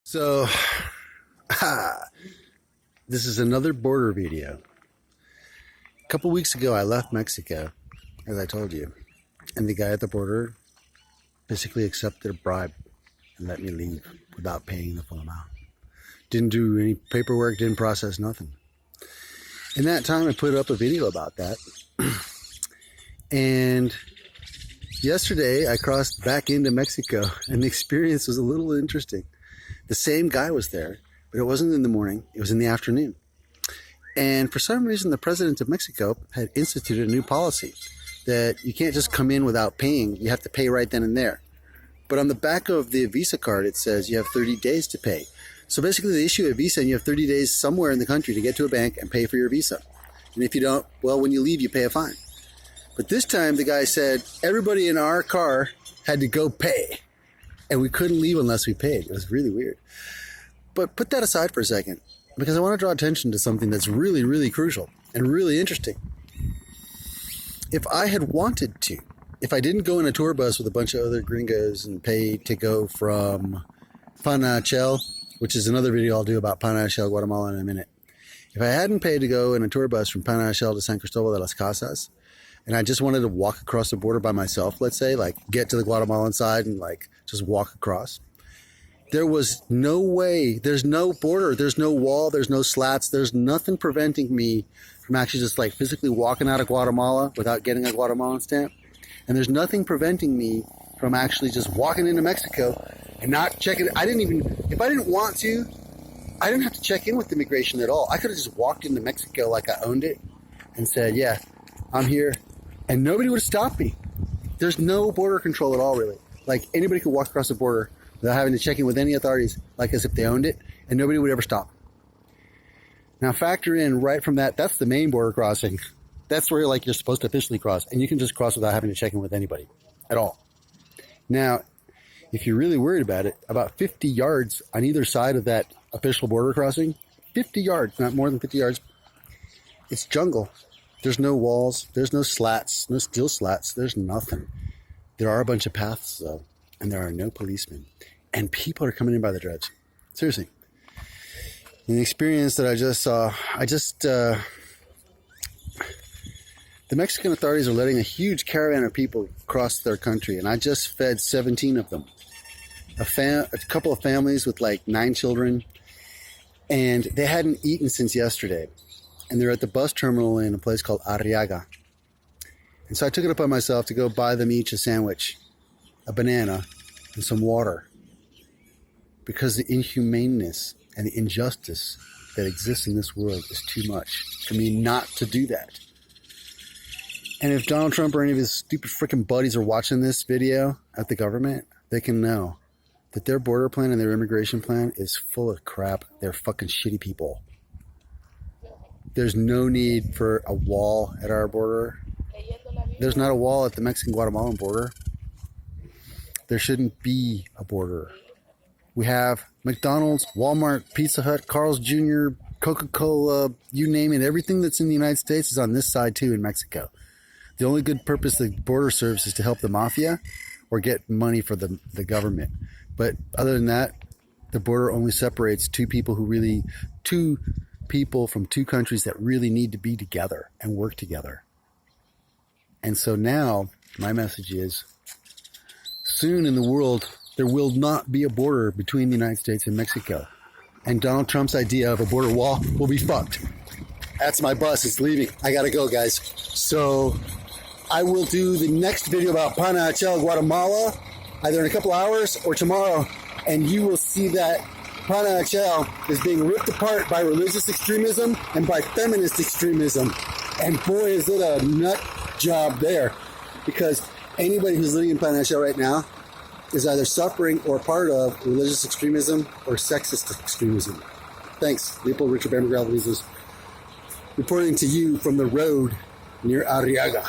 So, this is another border video. A couple weeks ago, I left Mexico, as I told you, and the guy at the border basically accepted a bribe and let me leave without paying the full amount. Didn't do any paperwork, didn't process nothing. In that time, I put up a video about that. And yesterday, I crossed back into Mexico, and the experience was a little interesting. The same guy was there, but it wasn't in the morning, it was in the afternoon. And for some reason, the president of Mexico had instituted a new policy that you can't just come in without paying, you have to pay right then and there. But on the back of the Visa card, it says you have 30 days to pay. So basically, they issue a Visa and you have 30 days somewhere in the country to get to a bank and pay for your Visa. And if you don't, well, when you leave, you pay a fine. But this time, the guy said everybody in our car had to go pay. And we couldn't leave unless we paid. It was really weird. But put that aside for a second, because I want to draw attention to something that's really, really crucial and really interesting. If I had wanted to, if I didn't go in a tour bus with a bunch of other gringos and pay to go from Panachel, which is another video I'll do about Panachel, Guatemala in a minute. If I hadn't paid to go in a tour bus from Panachel to San Cristobal de las Casas, and I just wanted to walk across the border by myself, let's say, like get to the Guatemalan side and like just walk across, there was no way, there's no border, there's no wall, there's no slats, there's nothing preventing me from actually just like physically walking out of Guatemala without getting a Guatemalan stamp. And there's nothing preventing me from actually just walking into Mexico and not checking. If I didn't want to, I didn't have to check in with immigration at all. I could have just walked into Mexico like I owned it and said, yeah, I'm here. And nobody would have stopped me. There's no border control at all, really. Like anybody could walk across the border without having to check in with any authorities, like as if they owned it, and nobody would ever stop. Now factor in right from that, that's the main border crossing. That's where like you're supposed to officially cross, and you can just cross without having to check in with anybody at all. Now, if you're really worried about it, about 50 yards on either side of that official border crossing, 50 yards, not more than 50 yards, it's jungle. There's no walls, there's no slats, no steel slats, there's nothing. There are a bunch of paths though, and there are no policemen. And people are coming in by the dreads. Seriously. In the experience that I just saw, the Mexican authorities are letting a huge caravan of people cross their country, and I just fed 17 of them. A couple of families with like 9 children, and they hadn't eaten since yesterday. And they're at the bus terminal in a place called Arriaga. And so I took it upon myself to go buy them each a sandwich, a banana, and some water. Because the inhumaneness and the injustice that exists in this world is too much for me not to do that. And if Donald Trump or any of his stupid freaking buddies are watching this video at the government, they can know that their border plan and their immigration plan is full of crap. They're fucking shitty people. There's no need for a wall at our border. There's not a wall at the Mexican-Guatemalan border. There shouldn't be a border. We have McDonald's, Walmart, Pizza Hut, Carl's Jr., Coca-Cola, you name it. Everything that's in the United States is on this side too in Mexico. The only good purpose the border serves is to help the mafia or get money for the government. But other than that, the border only separates two people from two countries that really need to be together and work together. And so now my message is, soon in the world there will not be a border between the United States and Mexico, and Donald Trump's idea of a border wall will be fucked. That's my bus, it's leaving. I gotta go, guys. So I will do the next video about Panachel, Guatemala, either in a couple hours or tomorrow, and you will see that Panachel is being ripped apart by religious extremism and by feminist extremism. And boy, is it a nut job there. Because anybody who's living in Panachel right now is either suffering or part of religious extremism or sexist extremism. Thanks. Leopold Richard Bamberg reporting to you from the road near Arriaga.